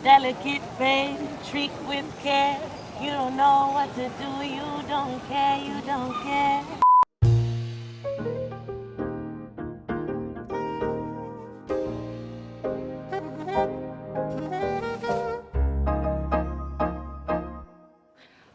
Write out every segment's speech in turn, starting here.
delicate babe, treat with care. You don't know what to do, you don't care, you don't care.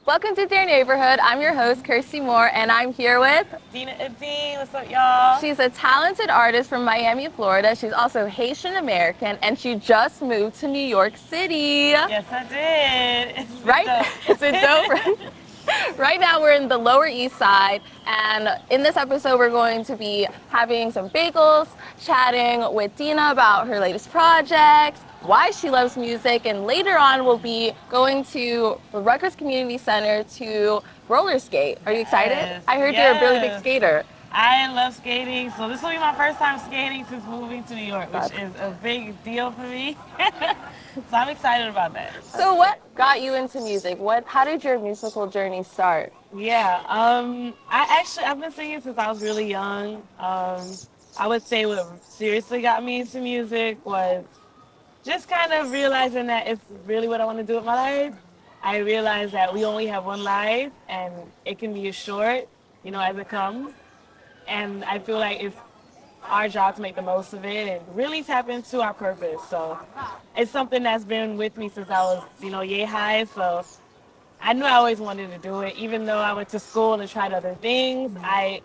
Welcome to Dear Neighborhood. I'm your host, Kirstie Moore, and I'm here with Dyna Edyne, what's up, y'all? She's a talented artist from Miami, Florida. She's also Haitian American, and she just moved to New York City. Yes, I did. It's been Right? dope. It's been dope, right? Right now we're in the Lower East Side, and in this episode we're going to be having some bagels, chatting with Dyna about her latest projects, why she loves music, and later on we'll be going to the Rutgers Community Center to roller skate. Are you excited? Yes, I heard you're a really big skater. I love skating, so this will be my first time skating since moving to New York, which is a big deal for me. So I'm excited about that. So what got you into music? How did your musical journey start? Yeah, I've been singing since I was really young. I would say what seriously got me into music was just kind of realizing that it's really what I want to do with my life. I realized that we only have one life and it can be as short, as it comes. And I feel like it's our job to make the most of it and really tap into our purpose. So it's something that's been with me since I was, yay high. So I knew I always wanted to do it. Even though I went to school and tried other things, I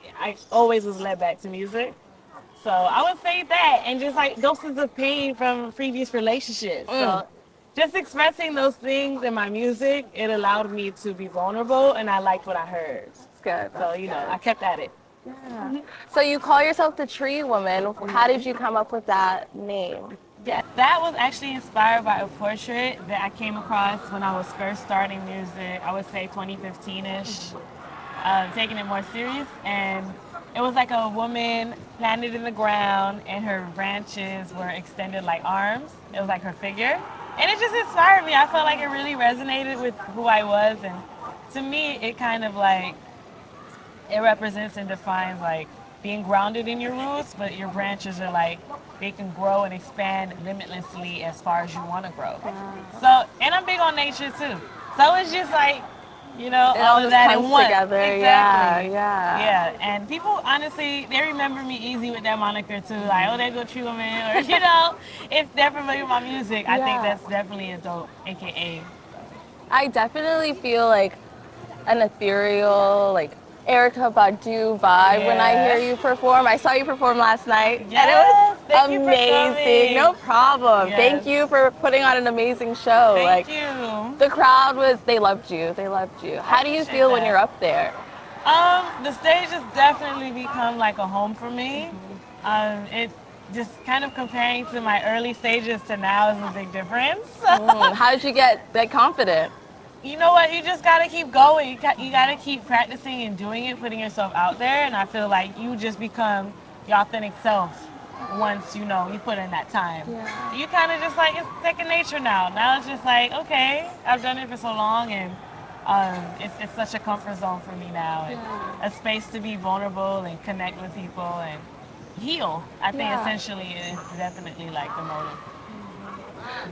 always was led back to music. So I would say that, and just like doses of pain from previous relationships. So just expressing those things in my music, it allowed me to be vulnerable, and I liked what I heard. It's good. So, I kept at it. Yeah. So you call yourself the Tree Woman. How did you come up with that name? Yeah, that was actually inspired by a portrait that I came across when I was first starting music, I would say 2015-ish, taking it more serious. And it was like a woman planted in the ground and her branches were extended like arms. It was like her figure. And it just inspired me. I felt like it really resonated with who I was. And to me, it kind of like, it represents and defines like being grounded in your roots, but your branches are like, they can grow and expand limitlessly as far as you want to grow. So, and I'm big on nature too. So it's just like, all of that in one. Together. Exactly. Yeah. Yeah, and people honestly, they remember me easy with that moniker too. Like, oh, there go Tree Woman, or if they're familiar with my music, I think that's definitely a dope, AKA. I definitely feel like an ethereal, like Erykah Badu vibe when I hear you perform. I saw you perform last night, and it was amazing. No problem. Yes. Thank you for putting on an amazing show. Thank you. The crowd they loved you. They loved you. How do you feel when you're up there? The stage has definitely become like a home for me. It just kind of comparing to my early stages to now is a big difference. How did you get that confident? You know what? You just gotta keep going. You gotta keep practicing and doing it, putting yourself out there. And I feel like you just become your authentic self once you put in that time. Yeah. You kind of just like, it's second nature now. Now it's just like, okay, I've done it for so long, and it's such a comfort zone for me now, and a space to be vulnerable and connect with people and heal. I think essentially is definitely like the motive.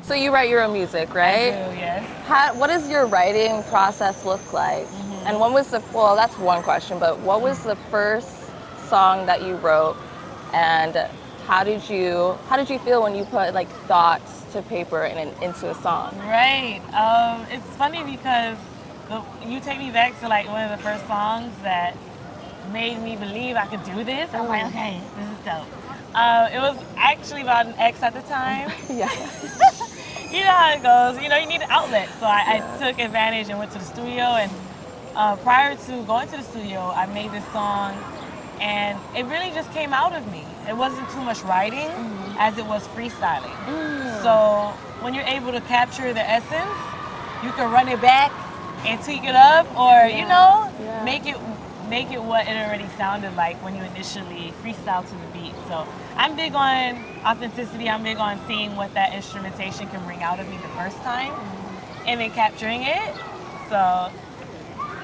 So you write your own music, right? I do, yes. What does your writing process look like? And when was that's one question, but what was the first song that you wrote, and how did you feel when you put like thoughts to paper and into a song? Right. It's funny because you take me back to like one of the first songs that made me believe I could do this. I was like, okay, this is dope. It was actually about an ex at the time. Yeah. You know how it goes. You need an outlet. So I took advantage and went to the studio. And prior to going to the studio, I made this song, and it really just came out of me. It wasn't too much writing as it was freestyling. So when you're able to capture the essence, you can run it back and tweak it up, or make it what it already sounded like when you initially freestyle to the beat. So I'm big on authenticity. I'm big on seeing what that instrumentation can bring out of me the first time and then capturing it. So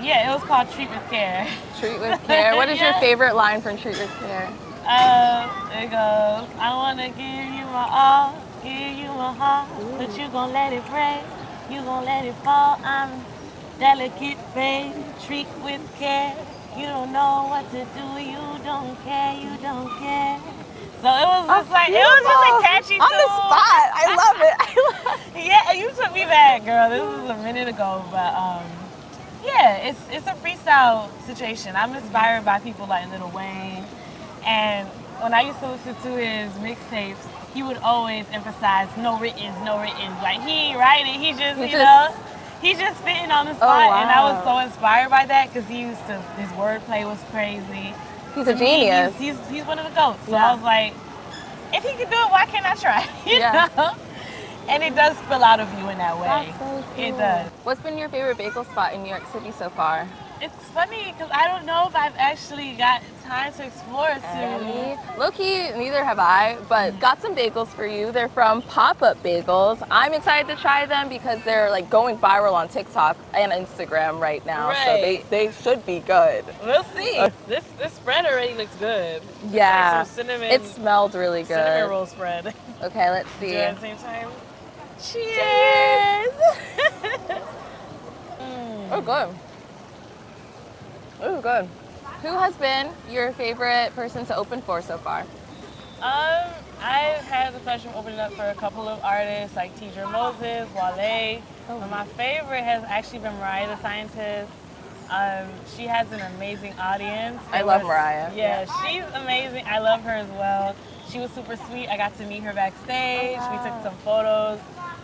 yeah, it was called Treat with Care. Treat with Care. What is your favorite line from Treat with Care? It goes, I want to give you my all, Give you my heart, but you gon' let it break. You gon' let it fall. I'm delicate, babe. Treat with care. You don't know what to do. You don't care. You don't care. So it was just like, it was just a catchy tune. On the spot. I love it. Yeah, you took me back, girl. This was a minute ago, but yeah, it's a freestyle situation. I'm inspired by people like Lil Wayne, and when I used to listen to his mixtapes, he would always emphasize no writtens, no writtens. Like he ain't writing, he just he's just spitting on the spot, wow. and I was so inspired by that because his wordplay was crazy. He's a genius. He's one of the goats. So I was like, if he can do it, why can't I try? You know? And it does spill out of you in that way. That's so cool. It does. What's been your favorite bagel spot in New York City so far? It's funny because I don't know if I've actually got time to explore soon. Low-key, neither have I, but got some bagels for you. They're from Pop Up Bagels. I'm excited to try them because they're like going viral on TikTok and Instagram right now. Right. So they should be good. We'll see. This spread already looks good. Yeah. Like some cinnamon. It smelled really good. Cinnamon roll spread. Okay, let's see. Do it at the same time. Cheers! Oh, good. Oh, good. Who has been your favorite person to open for so far? I've had the pleasure of opening up for a couple of artists like Teacher Moses, Wale. But my favorite has actually been Mariah the Scientist. She has an amazing audience. I love Mariah. Yeah, she's amazing. I love her as well. She was super sweet. I got to meet her backstage. We took some photos.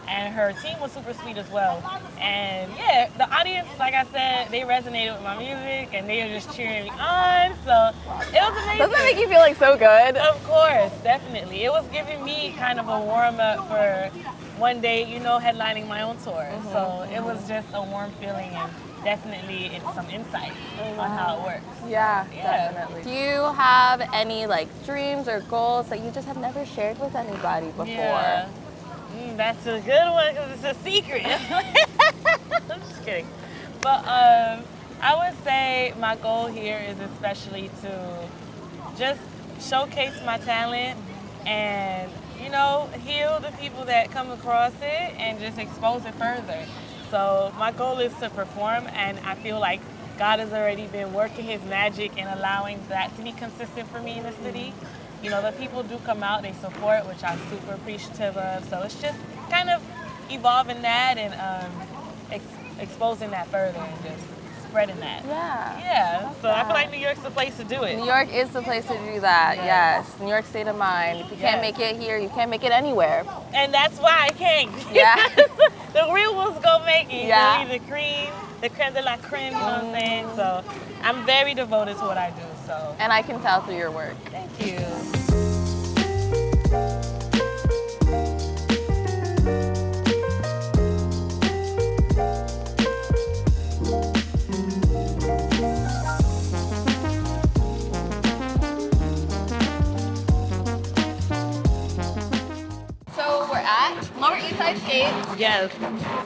And her team was super sweet as well. And yeah, the audience, like I said, they resonated with my music and they were just cheering me on. So it was amazing. Doesn't that make you feel like so good? Of course, definitely. It was giving me kind of a warm up for one day, you know, headlining my own tour. So it was just a warm feeling and definitely it's some insight on how it works. Yeah, definitely. Do you have any like dreams or goals that you just have never shared with anybody before? Yeah. That's a good one because it's a secret. I'm just kidding. But I would say my goal here is especially to just showcase my talent and, you know, heal the people that come across it and just expose it further. So my goal is to perform, and I feel like God has already been working his magic and allowing that to be consistent for me in the city. You know, the people do come out, they support, which I'm super appreciative of. So it's just kind of evolving that and exposing that further and just spreading that. Yeah. So I feel like New York's the place to do it. New York is the place to do that, yes. New York state of mind. If you can't make it here, you can't make it anywhere. And that's why I can't. Yeah. The real ones go make it. Yeah. The cream, the creme de la creme, you know what I'm saying? So I'm very devoted to what I do. So. And I can tell through your work. Thank you. So we're at Lower East Side Skates, Yes.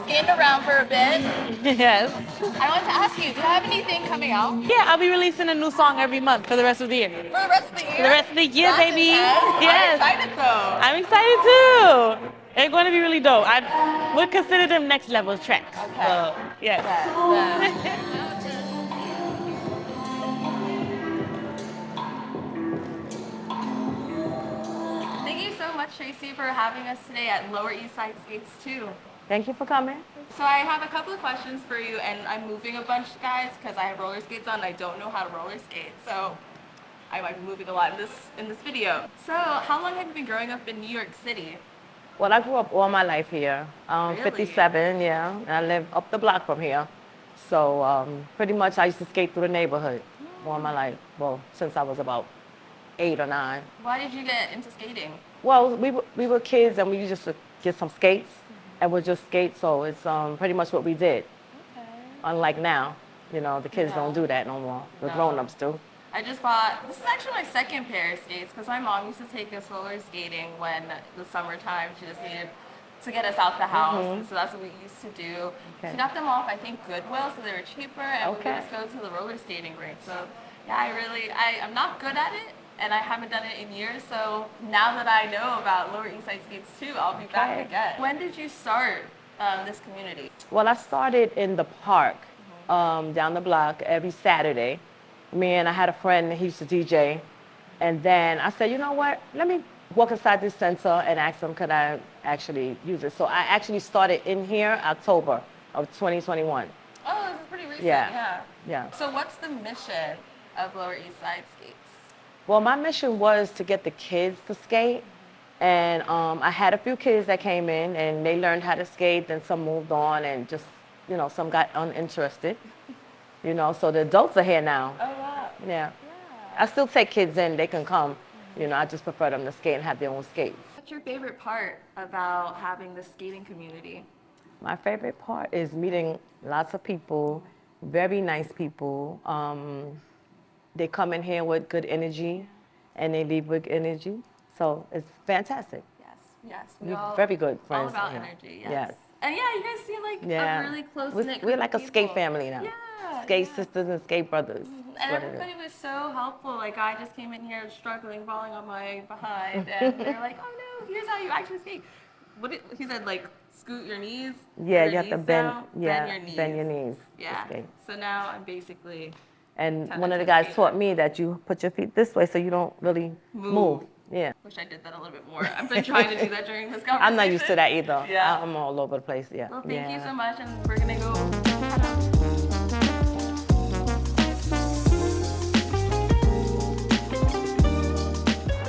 skating around for a bit. Yes. I wanted to ask you, do you have anything coming out Yeah, I'll be releasing a new song every month for the rest of the year. for the rest of the year? For the rest of the year, That's baby. intense. Yes. I'm excited though. I'm excited too. They're going to be really dope. I would consider them next level tracks. Okay. So, yes. Thank you so much, Tracy, for having us today at Lower East Side Skates 2. Thank you for coming. So I have a couple of questions for you, and I'm moving a bunch, guys, because I have roller skates on and I don't know how to roller skate. So I might be moving a lot in this video. So how long have you been growing up in New York City? Well, I grew up all my life here. Really? 57, yeah. And I live up the block from here. So pretty much I used to skate through the neighborhood all my life. Well, since I was about 8 or 9. Why did you get into skating? Well, we were kids and we used to get some skates and we'd just skate. So it's pretty much what we did. Okay. Unlike now, you know, the kids don't do that no more. The No. grown-ups do. I just bought, this is actually my second pair of skates because my mom used to take us roller skating when the summertime she just needed to get us out the house. And so that's what we used to do. Okay. She got them off, I think, Goodwill, so they were cheaper, and we would Okay. just go to the roller skating rink. So yeah, I'm not good at it, and I haven't done it in years. So now that I know about Lower East Side Skates too, I'll be back again. When did you start this community? Well, I started in the park down the block every Saturday. Me and I had a friend, he used to DJ. And then I said, you know what, let me walk inside this center and ask them, could I actually use it? So I actually started in here October of 2021. Oh, this is pretty recent, Yeah. So what's the mission of Lower East Side Skates? Well, my mission was to get the kids to skate. And I had a few kids that came in and they learned how to skate, then some moved on and just, you know, some got uninterested. You know, so the adults are here now. Oh, wow. Yeah. I still take kids in, they can come. You know, I just prefer them to skate and have their own skates. What's your favorite part about having the skating community? My favorite part is meeting lots of people, very nice people. They come in here with good energy and they leave with energy. So it's fantastic. Yes. We're very good friends. All about here. energy, Yes. And yeah, you guys seem like a really close-knit We're like a group of skate people. family now. Yeah. Skate sisters and skate brothers. And everybody was so helpful. Like, I just came in here struggling, falling on my behind, and they're like, oh no, here's how you actually skate. He said, like, scoot your knees. Yeah, your you have to knees bend. down, Yeah, bend your knees. bend your knees. Yeah. To skate. So now I'm basically. And tennis one of the and guys skater. taught me that you put your feet this way so you don't really move. Yeah. Wish I did that a little bit more. I've been trying to do that during this conversation. I'm not used to that either. Yeah. I'm all over the place. Yeah. Well, thank you so much, and we're gonna go head out.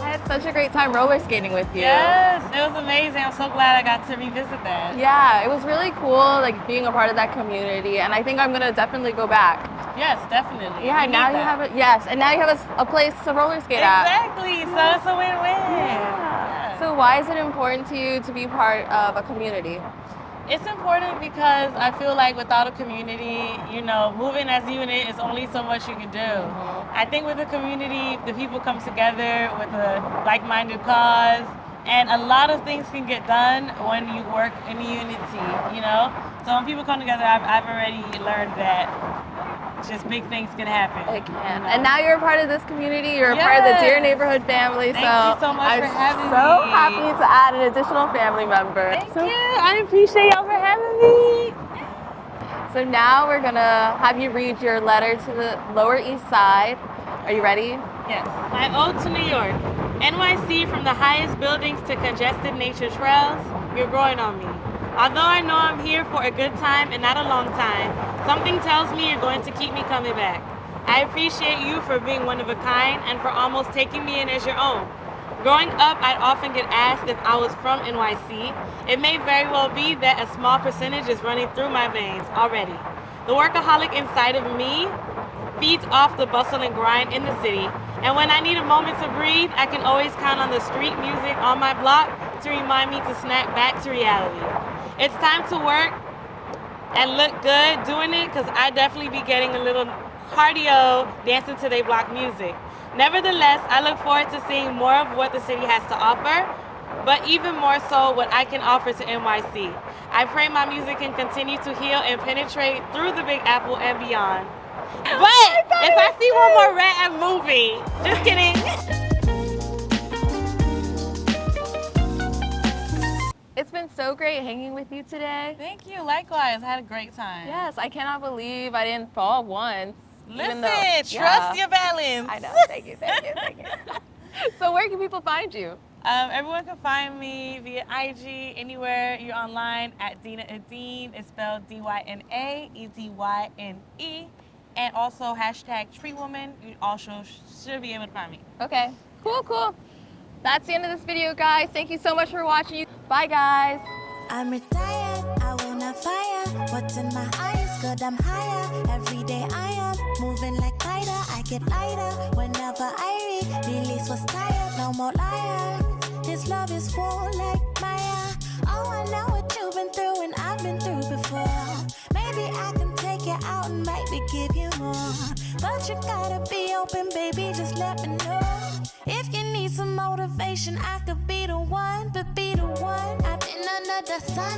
I had such a great time roller skating with you. Yes, it was amazing. I'm so glad I got to revisit that. Yeah, it was really cool, like being a part of that community, and I think I'm gonna definitely go back. Yes, definitely. Yeah, We now need you that. have and now you have a place to roller skate at. Exactly. So it's a win-win. Yeah. So why is it important to you to be part of a community? It's important because I feel like without a community, you know, moving as a unit is only so much you can do. I think with a community, the people come together with a like-minded cause, and a lot of things can get done when you work in unity, you know? So when people come together, I've already learned that just big things can happen. It can. You know? And now you're a part of this community. You're a part of the Dear Neighborhood family. Thank you so much for having me. I'm so happy to add an additional family member. Thank you. I appreciate y'all for having me. So now we're gonna have you read your letter to the Lower East Side. Are you ready? Yes. My ode to New York. NYC, from the highest buildings to congested nature trails, you're growing on me. Although I know I'm here for a good time and not a long time, something tells me you're going to keep me coming back. I appreciate you for being one of a kind and for almost taking me in as your own. Growing up, I'd often get asked if I was from NYC. It may very well be that a small percentage is running through my veins already. The workaholic inside of me feeds off the bustle and grind in the city, and when I need a moment to breathe, I can always count on the street music on my block to remind me to snap back to reality. It's time to work and look good doing it, because I definitely be getting a little cardio dancing to their block music. Nevertheless, I look forward to seeing more of what the city has to offer, but even more so what I can offer to NYC. I pray my music can continue to heal and penetrate through the Big Apple and beyond. But if I see one more rat, I'm moving. Just kidding. It's been so great hanging with you today. Thank you. Likewise. I had a great time. Yes, I cannot believe I didn't fall once. Listen, trust your balance. I know. Thank you. So where can people find you? Everyone can find me via IG, anywhere you're online, at Dyna Edyne. It's spelled DynaEdyne. And also #TreeWoman. You also should be able to find me. Okay, cool. That's the end of this video, guys. Thank you so much for watching. Bye, guys. I'm retired, I will not fire. What's in my eyes, good, I'm higher. Every day I am moving like fighter. I get lighter whenever I release what's tired. No more liar, this love is war like Maya. Oh, I know what you've been through and I've been through before. Maybe I can take you out and maybe give you more. But you gotta be open, baby, just let me know. If you need some motivation, I could be the one, but be the one. I've been under the sun.